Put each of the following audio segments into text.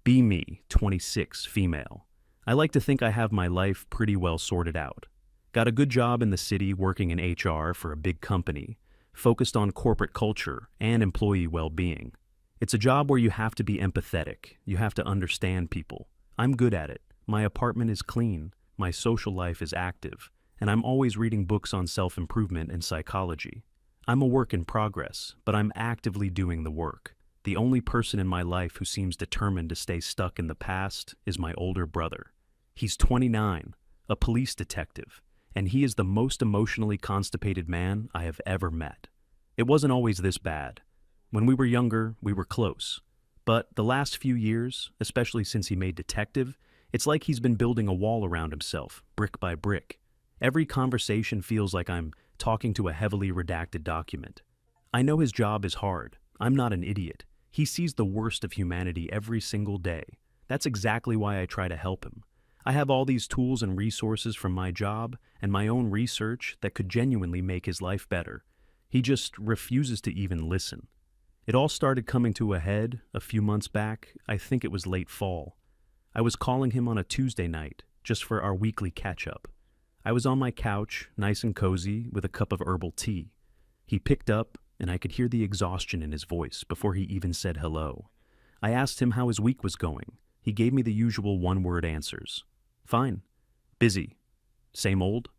Be me, 26, female. I like to think I have my life pretty well sorted out. Got a good job in the city working in HR for a big company, focused on corporate culture and employee well-being. It's a job where you have to be empathetic, you have to understand people. I'm good at it. My apartment is clean, my social life is active, and I'm always reading books on self-improvement and psychology. I'm a work in progress, but I'm actively doing the work. The only person in my life who seems determined to stay stuck in the past is my older brother. He's 29, a police detective, and he is the most emotionally constipated man I have ever met. It wasn't always this bad. When we were younger, we were close. But the last few years, especially since he made detective, it's like he's been building a wall around himself, brick by brick. Every conversation feels like I'm talking to a heavily redacted document. I know his job is hard. I'm not an idiot. He sees the worst of humanity every single day. That's exactly why I try to help him. I have all these tools and resources from my job and my own research that could genuinely make his life better. He just refuses to even listen. It all started coming to a head a few months back. I think it was late fall. I was calling him on a Tuesday night, just for our weekly catch-up. I was on my couch, nice and cozy, with a cup of herbal tea. He picked up, and I could hear the exhaustion in his voice before he even said hello. I asked him how his week was going. He gave me the usual one-word answers. Fine. Busy. Same old?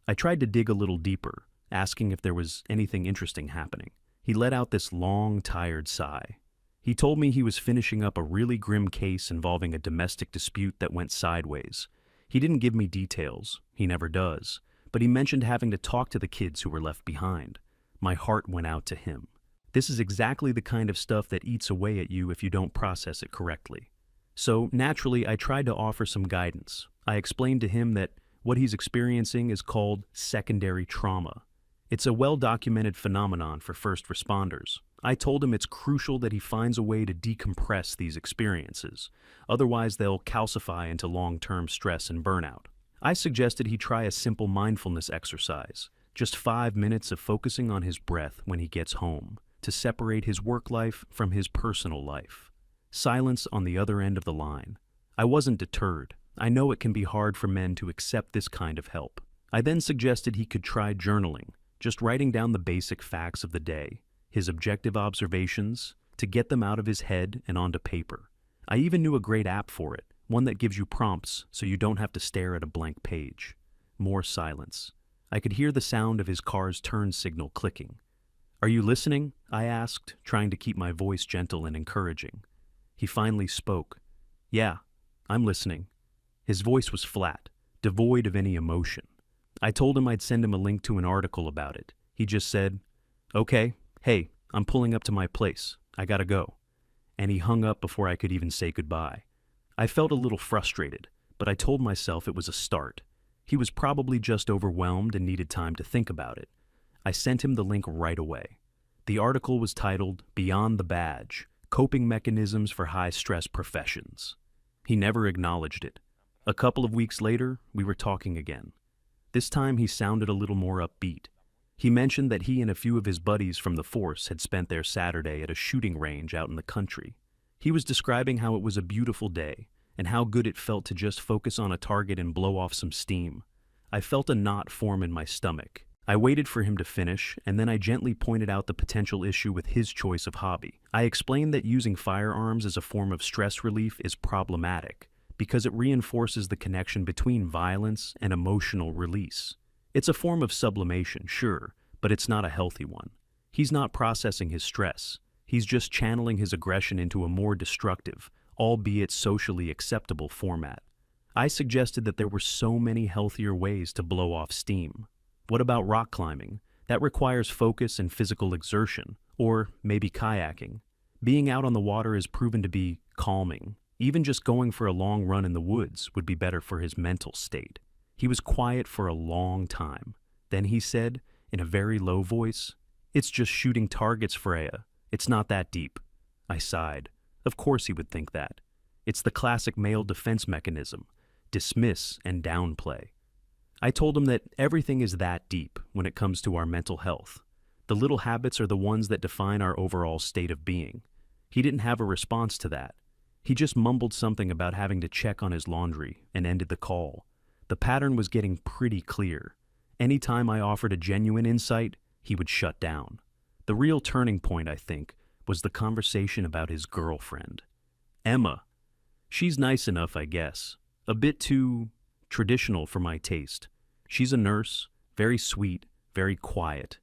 I tried to dig a little deeper, asking if there was anything interesting happening. He let out this long, tired sigh. He told me he was finishing up a really grim case involving a domestic dispute that went sideways. He didn't give me details, he never does, but he mentioned having to talk to the kids who were left behind. My heart went out to him. This is exactly the kind of stuff that eats away at you if you don't process it correctly. So, naturally, I tried to offer some guidance. I explained to him that what he's experiencing is called secondary trauma. It's a well-documented phenomenon for first responders. I told him it's crucial that he finds a way to decompress these experiences. Otherwise, they'll calcify into long-term stress and burnout. I suggested he try a simple mindfulness exercise, just 5 minutes of focusing on his breath when he gets home, to separate his work life from his personal life. Silence on the other end of the line. I wasn't deterred. I know it can be hard for men to accept this kind of help. I then suggested he could try journaling, just writing down the basic facts of the day, his objective observations, to get them out of his head and onto paper. I even knew a great app for it, one that gives you prompts so you don't have to stare at a blank page. More silence. I could hear the sound of his car's turn signal clicking. "Are you listening?" I asked, trying to keep my voice gentle and encouraging. He finally spoke. "Yeah, I'm listening." His voice was flat, devoid of any emotion. I told him I'd send him a link to an article about it. He just said, "Okay, hey, I'm pulling up to my place. I gotta go." And he hung up before I could even say goodbye. I felt a little frustrated, but I told myself it was a start. He was probably just overwhelmed and needed time to think about it. I sent him the link right away. The article was titled "Beyond the Badge: Coping Mechanisms for High-Stress Professions." He never acknowledged it. A couple of weeks later, we were talking again. This time he sounded a little more upbeat. He mentioned that he and a few of his buddies from the force had spent their Saturday at a shooting range out in the country. He was describing how it was a beautiful day and how good it felt to just focus on a target and blow off some steam. I felt a knot form in my stomach. I waited for him to finish, and then I gently pointed out the potential issue with his choice of hobby. I explained that using firearms as a form of stress relief is problematic because it reinforces the connection between violence and emotional release. It's a form of sublimation, sure, but it's not a healthy one. He's not processing his stress. He's just channeling his aggression into a more destructive, albeit socially acceptable format. I suggested that there were so many healthier ways to blow off steam. What about rock climbing? That requires focus and physical exertion. Or maybe kayaking. Being out on the water is proven to be calming. Even just going for a long run in the woods would be better for his mental state. He was quiet for a long time. Then he said, in a very low voice, "It's just shooting targets, Freya. It's not that deep." I sighed. Of course he would think that. It's the classic male defense mechanism: dismiss and downplay. I told him that everything is that deep when it comes to our mental health. The little habits are the ones that define our overall state of being. He didn't have a response to that. He just mumbled something about having to check on his laundry and ended the call. The pattern was getting pretty clear. Anytime I offered a genuine insight, he would shut down. The real turning point, I think, was the conversation about his girlfriend. Emma. She's nice enough, I guess. A bit too traditional for my taste. She's a nurse, very sweet, very quiet.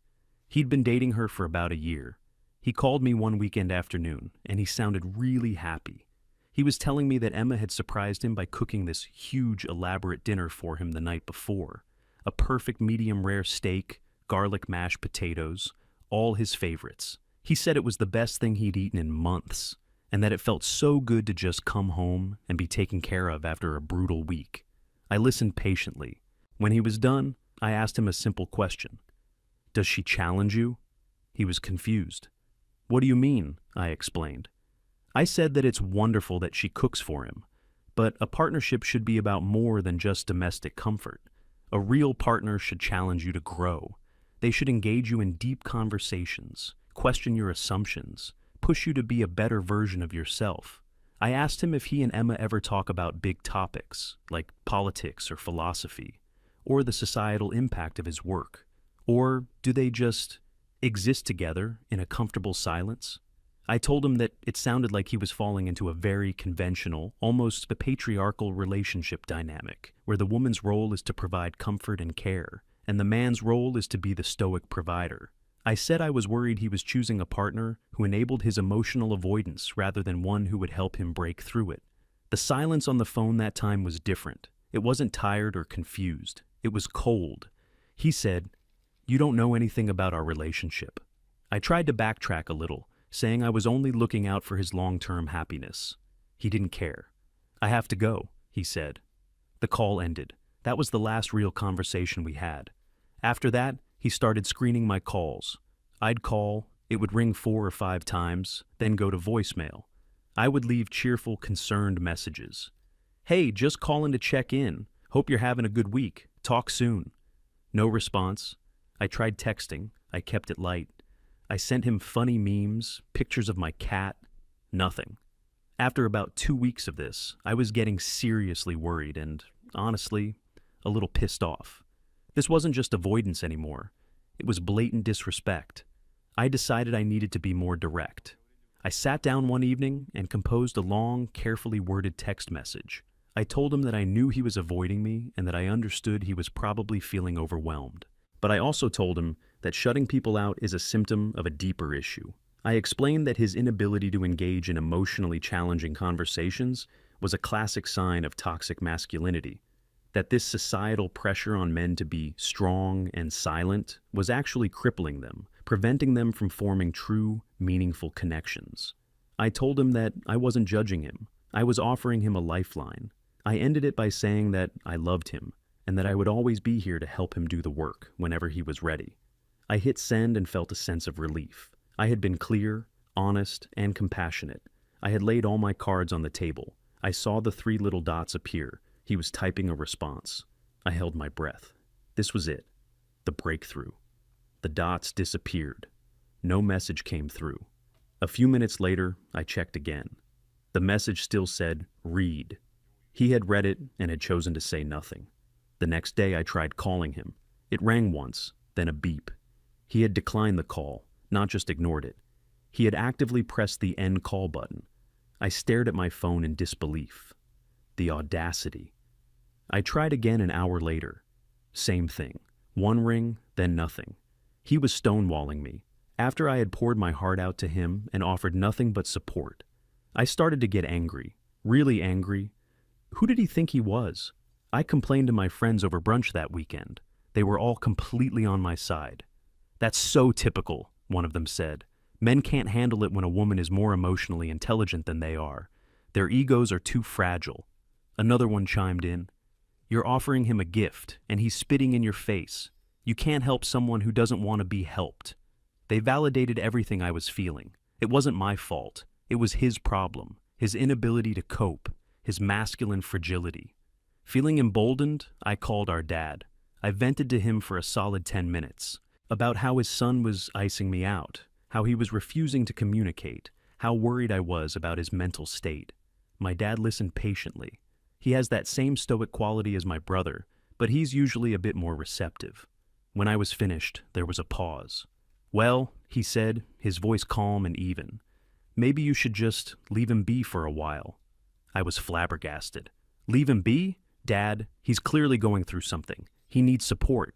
He'd been dating her for about a year. He called me one weekend afternoon, and he sounded really happy. He was telling me that Emma had surprised him by cooking this huge, elaborate dinner for him the night before. A perfect medium-rare steak, garlic mashed potatoes, all his favorites. He said it was the best thing he'd eaten in months, and that it felt so good to just come home and be taken care of after a brutal week. I listened patiently. When he was done, I asked him a simple question. Does she challenge you? He was confused. What do you mean? I explained. I said that it's wonderful that she cooks for him, but a partnership should be about more than just domestic comfort. A real partner should challenge you to grow. They should engage you in deep conversations, question your assumptions, push you to be a better version of yourself. I asked him if he and Emma ever talk about big topics, like politics or philosophy, or the societal impact of his work. Or do they just exist together in a comfortable silence? I told him that it sounded like he was falling into a very conventional, almost a patriarchal relationship dynamic, where the woman's role is to provide comfort and care, and the man's role is to be the stoic provider. I said I was worried he was choosing a partner who enabled his emotional avoidance rather than one who would help him break through it. The silence on the phone that time was different. It wasn't tired or confused. It was cold. He said, "You don't know anything about our relationship." I tried to backtrack a little, saying I was only looking out for his long-term happiness. He didn't care. "I have to go," he said. The call ended. That was the last real conversation we had. After that, he started screening my calls. I'd call, it would ring 4 or 5 times, then go to voicemail. I would leave cheerful, concerned messages. "Hey, just calling to check in. Hope you're having a good week. Talk soon." No response. I tried texting. I kept it light. I sent him funny memes, pictures of my cat. Nothing. After about 2 weeks of this, I was getting seriously worried and, honestly, a little pissed off. This wasn't just avoidance anymore. It was blatant disrespect. I decided I needed to be more direct. I sat down one evening and composed a long, carefully worded text message. I told him that I knew he was avoiding me and that I understood he was probably feeling overwhelmed. But I also told him that shutting people out is a symptom of a deeper issue. I explained that his inability to engage in emotionally challenging conversations was a classic sign of toxic masculinity, that this societal pressure on men to be strong and silent was actually crippling them, preventing them from forming true, meaningful connections. I told him that I wasn't judging him. I was offering him a lifeline. I ended it by saying that I loved him, and that I would always be here to help him do the work whenever he was ready. I hit send and felt a sense of relief. I had been clear, honest, and compassionate. I had laid all my cards on the table. I saw the 3 little dots appear. He was typing a response. I held my breath. This was it. The breakthrough. The dots disappeared. No message came through. A few minutes later, I checked again. The message still said, "Read." He had read it and had chosen to say nothing. The next day I tried calling him. It rang once, then a beep. He had declined the call, not just ignored it. He had actively pressed the end call button. I stared at my phone in disbelief. The audacity. I tried again an hour later. Same thing. One ring, then nothing. He was stonewalling me. After I had poured my heart out to him and offered nothing but support, I started to get angry, really angry. Who did he think he was? I complained to my friends over brunch that weekend. They were all completely on my side. "That's so typical," one of them said. "Men can't handle it when a woman is more emotionally intelligent than they are. Their egos are too fragile." Another one chimed in. "You're offering him a gift, and he's spitting in your face. You can't help someone who doesn't want to be helped." They validated everything I was feeling. It wasn't my fault. It was his problem, his inability to cope, his masculine fragility. Feeling emboldened, I called our dad. I vented to him for a solid 10 minutes, about how his son was icing me out, how he was refusing to communicate, how worried I was about his mental state. My dad listened patiently. He has that same stoic quality as my brother, but he's usually a bit more receptive. When I was finished, there was a pause. "Well," he said, his voice calm and even, "maybe you should just leave him be for a while." I was flabbergasted. "Leave him be? Dad, he's clearly going through something. He needs support."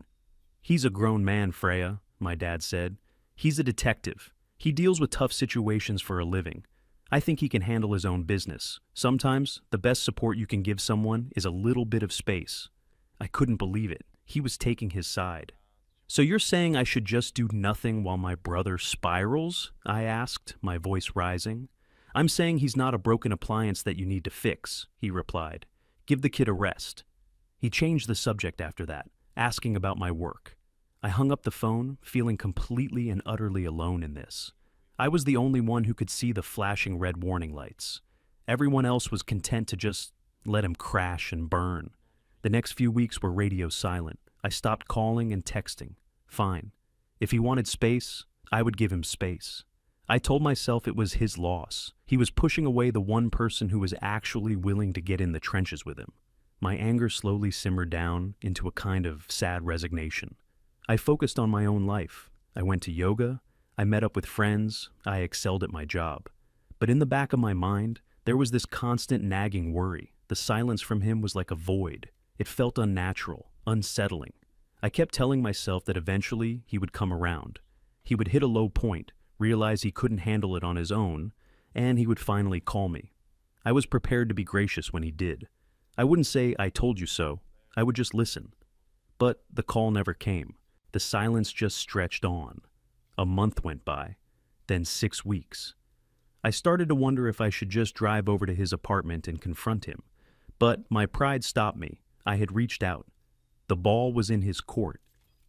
"He's a grown man, Freya," my dad said. "He's a detective. He deals with tough situations for a living. I think he can handle his own business. Sometimes, the best support you can give someone is a little bit of space." I couldn't believe it. He was taking his side. "So you're saying I should just do nothing while my brother spirals?" I asked, my voice rising. "I'm saying he's not a broken appliance that you need to fix," he replied. "Give the kid a rest." He changed the subject after that, asking about my work. I hung up the phone, feeling completely and utterly alone in this. I was the only one who could see the flashing red warning lights. Everyone else was content to just let him crash and burn. The next few weeks were radio silent. I stopped calling and texting. Fine. If he wanted space, I would give him space. I told myself it was his loss. He was pushing away the one person who was actually willing to get in the trenches with him. My anger slowly simmered down into a kind of sad resignation. I focused on my own life. I went to yoga. I met up with friends. I excelled at my job. But in the back of my mind, there was this constant nagging worry. The silence from him was like a void. It felt unnatural, unsettling. I kept telling myself that eventually he would come around. He would hit a low point, realize he couldn't handle it on his own, and he would finally call me. I was prepared to be gracious when he did. I wouldn't say "I told you so." I would just listen. But the call never came. The silence just stretched on. A month went by, then 6 weeks. I started to wonder if I should just drive over to his apartment and confront him. But my pride stopped me. I had reached out. The ball was in his court.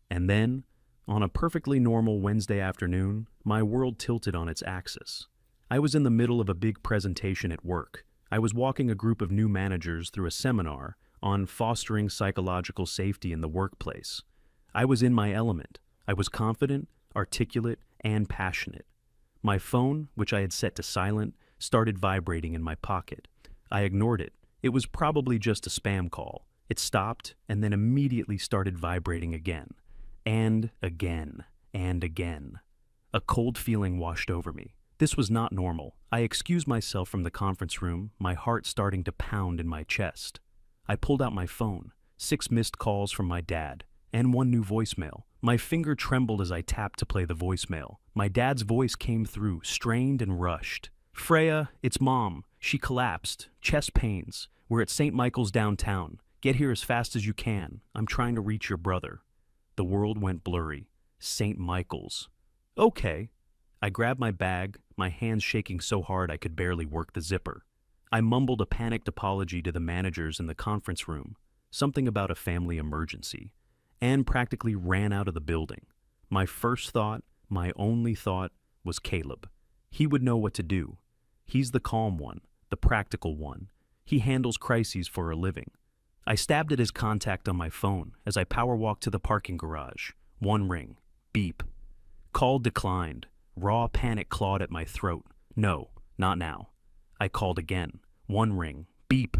And then, on a perfectly normal Wednesday afternoon, my world tilted on its axis. I was in the middle of a big presentation at work. I was walking a group of new managers through a seminar on fostering psychological safety in the workplace. I was in my element. I was confident, articulate, and passionate. My phone, which I had set to silent, started vibrating in my pocket. I ignored it. It was probably just a spam call. It stopped and then immediately started vibrating again. And again. And again. A cold feeling washed over me. This was not normal. I excused myself from the conference room, my heart starting to pound in my chest. I pulled out my phone. 6 missed calls from my dad, and 1 new voicemail. My finger trembled as I tapped to play the voicemail. My dad's voice came through, strained and rushed. "Freya, it's Mom. She collapsed. Chest pains. We're at St. Michael's downtown. Get here as fast as you can. I'm trying to reach your brother." The world went blurry. St. Michael's. Okay. I grabbed my bag, my hands shaking so hard I could barely work the zipper. I mumbled a panicked apology to the managers in the conference room, something about a family emergency, and practically ran out of the building. My first thought, my only thought, was Caleb. He would know what to do. He's the calm one, the practical one. He handles crises for a living. I stabbed at his contact on my phone as I power walked to the parking garage. 1 ring. Beep. Call declined. Raw panic clawed at my throat. No, not now. I called again. 1 ring. Beep.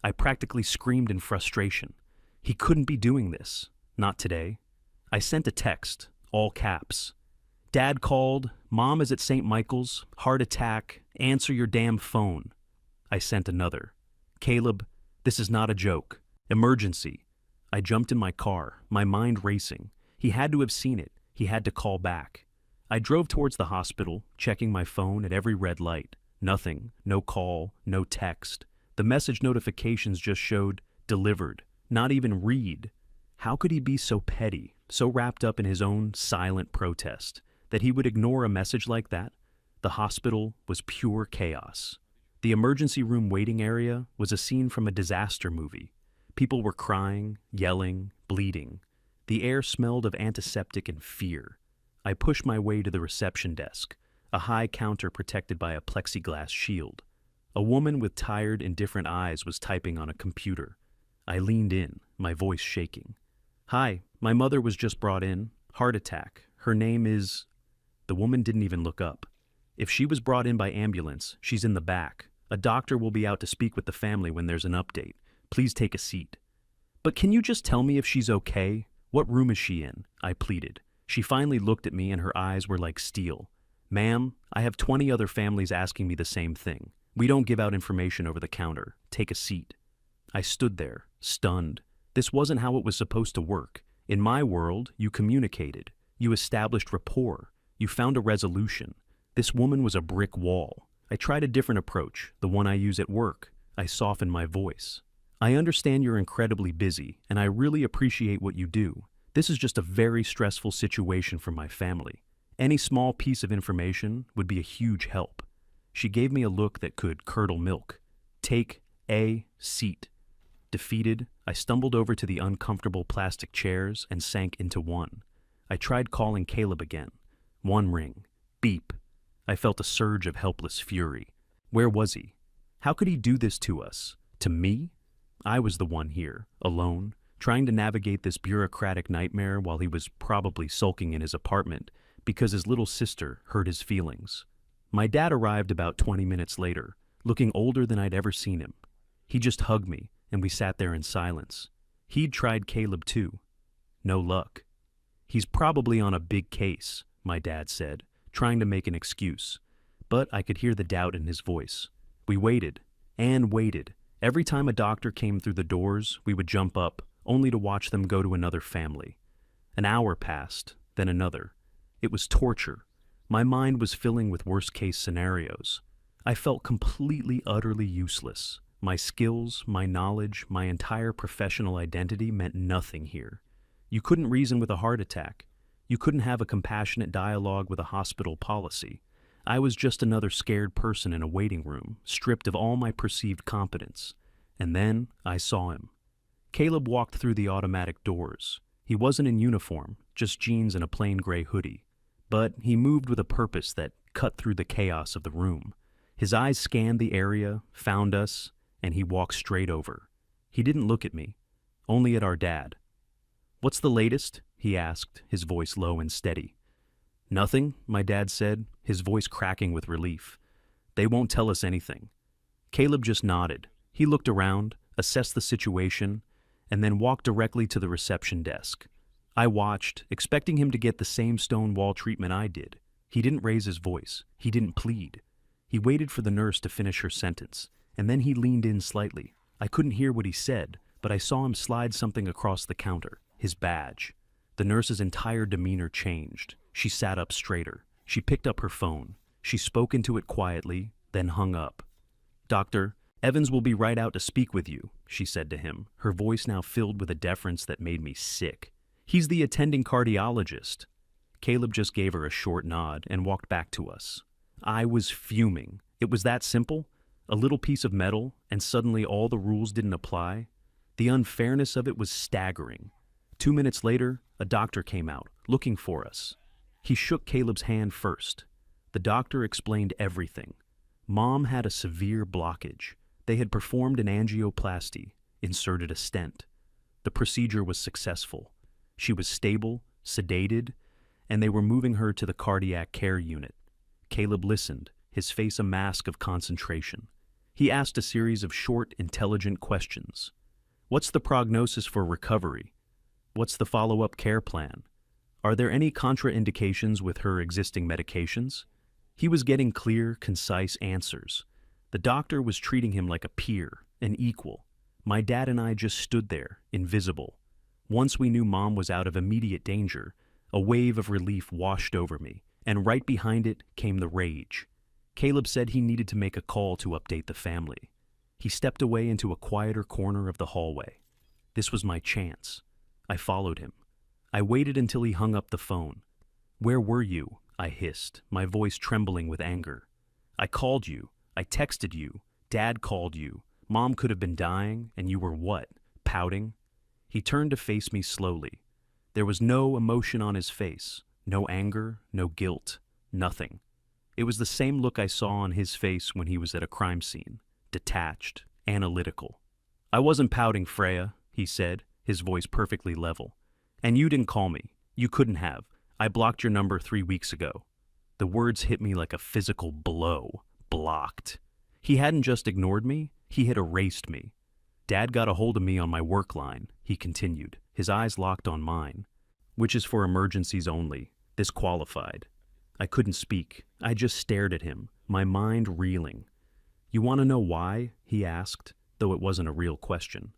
I practically screamed in frustration. He couldn't be doing this. Not today. I sent a text, all caps. "Dad called. Mom is at St. Michael's. Heart attack. Answer your damn phone." I sent another. "Caleb, this is not a joke. Emergency." I jumped in my car, my mind racing. He had to have seen it. He had to call back. I drove towards the hospital, checking my phone at every red light. Nothing. No call. No text. The message notifications just showed "delivered." Not even read. How could he be so petty, so wrapped up in his own silent protest, that he would ignore a message like that? The hospital was pure chaos. The emergency room waiting area was a scene from a disaster movie. People were crying, yelling, bleeding. The air smelled of antiseptic and fear. I pushed my way to the reception desk, a high counter protected by a plexiglass shield. A woman with tired, indifferent eyes was typing on a computer. I leaned in, my voice shaking. "Hi, my mother was just brought in. Heart attack. Her name is..." The woman didn't even look up. "If she was brought in by ambulance, she's in the back. A doctor will be out to speak with the family when there's an update. Please take a seat. But can you just tell me if she's okay? What room is she in? I pleaded. She finally looked at me and her eyes were like steel. Ma'am, I have 20 other families asking me the same thing. We don't give out information over the counter. Take a seat. I stood there, stunned. This wasn't how it was supposed to work. In my world, you communicated. You established rapport. You found a resolution. This woman was a brick wall. I tried a different approach, the one I use at work. I softened my voice. I understand you're incredibly busy, and I really appreciate what you do. This is just a very stressful situation for my family. Any small piece of information would be a huge help. She gave me a look that could curdle milk. Take a seat. Defeated, I stumbled over to the uncomfortable plastic chairs and sank into one. I tried calling Caleb again. One ring. Beep. I felt a surge of helpless fury. Where was he? How could he do this to us? To me? I was the one here, alone, trying to navigate this bureaucratic nightmare while he was probably sulking in his apartment because his little sister hurt his feelings. My dad arrived about 20 minutes later, looking older than I'd ever seen him. He just hugged me, and we sat there in silence. He'd tried Caleb too. No luck. He's probably on a big case, my dad said, trying to make an excuse. But I could hear the doubt in his voice. We waited, and waited. Every time a doctor came through the doors, we would jump up, only to watch them go to another family. An hour passed, then another. It was torture. My mind was filling with worst-case scenarios. I felt completely, utterly useless. My skills, my knowledge, my entire professional identity meant nothing here. You couldn't reason with a heart attack. You couldn't have a compassionate dialogue with a hospital policy. I was just another scared person in a waiting room, stripped of all my perceived competence. And then I saw him. Caleb walked through the automatic doors. He wasn't in uniform, just jeans and a plain gray hoodie. But he moved with a purpose that cut through the chaos of the room. His eyes scanned the area, found us, and he walked straight over. He didn't look at me, only at our dad. "What's the latest?" he asked, his voice low and steady. "Nothing," my dad said, his voice cracking with relief. "They won't tell us anything." Caleb just nodded. He looked around, assessed the situation, and then walked directly to the reception desk. I watched, expecting him to get the same stone wall treatment I did. He didn't raise his voice. He didn't plead. He waited for the nurse to finish her sentence, and then he leaned in slightly. I couldn't hear what he said, but I saw him slide something across the counter, his badge. The nurse's entire demeanor changed. She sat up straighter. She picked up her phone. She spoke into it quietly, then hung up. "Doctor, Evans will be right out to speak with you," she said to him, her voice now filled with a deference that made me sick. "He's the attending cardiologist." Caleb just gave her a short nod and walked back to us. I was fuming. It was that simple? A little piece of metal, and suddenly all the rules didn't apply? The unfairness of it was staggering. 2 minutes later, a doctor came out, looking for us. He shook Caleb's hand first. The doctor explained everything. Mom had a severe blockage. They had performed an angioplasty, inserted a stent. The procedure was successful. She was stable, sedated, and they were moving her to the cardiac care unit. Caleb listened, his face a mask of concentration. He asked a series of short, intelligent questions. "What's the prognosis for recovery? What's the follow-up care plan? Are there any contraindications with her existing medications?" He was getting clear, concise answers. The doctor was treating him like a peer, an equal. My dad and I just stood there, invisible. Once we knew Mom was out of immediate danger, a wave of relief washed over me, and right behind it came the rage. Caleb said he needed to make a call to update the family. He stepped away into a quieter corner of the hallway. This was my chance. I followed him. I waited until he hung up the phone. "Where were you?" I hissed, my voice trembling with anger. "I called you. I texted you. Dad called you. Mom could have been dying, and you were what? Pouting?" He turned to face me slowly. There was no emotion on his face, no anger, no guilt, nothing. It was the same look I saw on his face when he was at a crime scene, detached, analytical. "I wasn't pouting, Freya," he said, his voice perfectly level. "And you didn't call me. You couldn't have. I blocked your number 3 weeks ago." The words hit me like a physical blow. Blocked. He hadn't just ignored me, he had erased me. Dad got a hold of me on my work line, he continued, his eyes locked on mine. Which is for emergencies only. This qualified. I couldn't speak. I just stared at him, my mind reeling. You want to know why? He asked, though it wasn't a real question.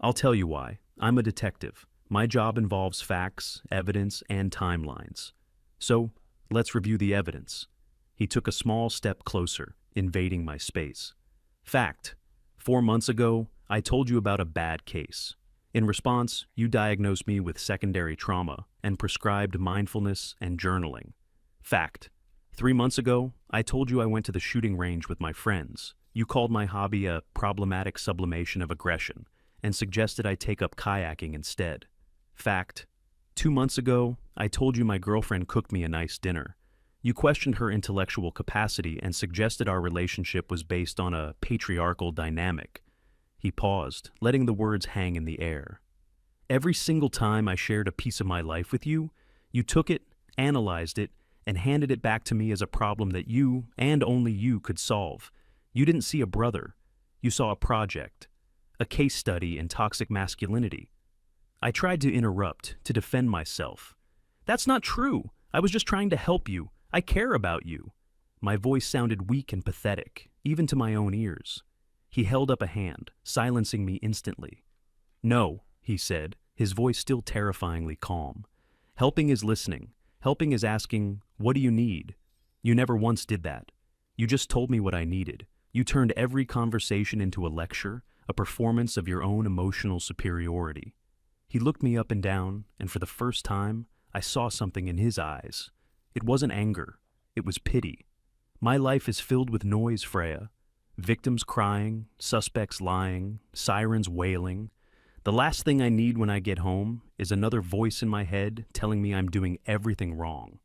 I'll tell you why. I'm a detective. My job involves facts, evidence, and timelines. So, let's review the evidence. He took a small step closer, invading my space. Fact. 4 months ago, I told you about a bad case. In response, you diagnosed me with secondary trauma and prescribed mindfulness and journaling. Fact. 3 months ago, I told you I went to the shooting range with my friends. You called my hobby a problematic sublimation of aggression and suggested I take up kayaking instead. Fact. 2 months ago, I told you my girlfriend cooked me a nice dinner. You questioned her intellectual capacity and suggested our relationship was based on a patriarchal dynamic. He paused, letting the words hang in the air. Every single time I shared a piece of my life with you, you took it, analyzed it, and handed it back to me as a problem that you, and only you, could solve. You didn't see a brother. You saw a project, a case study in toxic masculinity. I tried to interrupt, to defend myself. That's not true. I was just trying to help you. I care about you. My voice sounded weak and pathetic, even to my own ears. He held up a hand, silencing me instantly. No, he said, his voice still terrifyingly calm. Helping is listening. Helping is asking, what do you need? You never once did that. You just told me what I needed. You turned every conversation into a lecture, a performance of your own emotional superiority. He looked me up and down, and for the first time, I saw something in his eyes. It wasn't anger. It was pity. My life is filled with noise, Freya. Victims crying, suspects lying, sirens wailing. The last thing I need when I get home is another voice in my head telling me I'm doing everything wrong.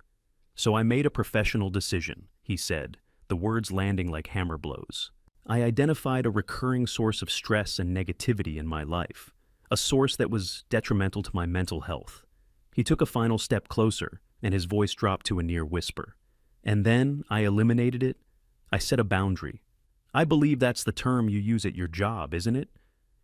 So I made a professional decision, he said, the words landing like hammer blows. I identified a recurring source of stress and negativity in my life, a source that was detrimental to my mental health. He took a final step closer, and his voice dropped to a near whisper. And then I eliminated it. I set a boundary. I believe that's the term you use at your job, isn't it?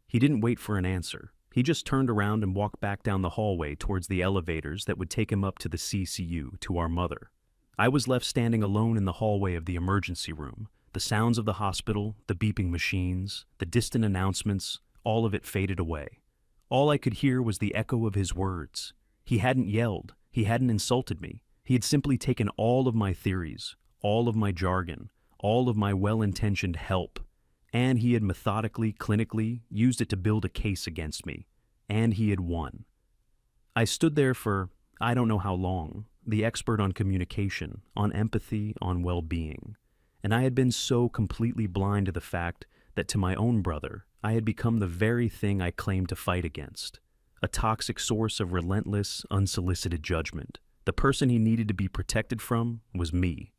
He didn't wait for an answer. He just turned around and walked back down the hallway towards the elevators that would take him up to the CCU, to our mother. I was left standing alone in the hallway of the emergency room. The sounds of the hospital, the beeping machines, the distant announcements, all of it faded away. All I could hear was the echo of his words. He hadn't yelled. He hadn't insulted me. He had simply taken all of my theories, all of my jargon, all of my well-intentioned help, and he had methodically, clinically used it to build a case against me, and he had won. I stood there for I don't know how long, the expert on communication, on empathy, on well-being, and I had been so completely blind to the fact that to my own brother, I had become the very thing I claimed to fight against, a toxic source of relentless, unsolicited judgment. The person he needed to be protected from was me.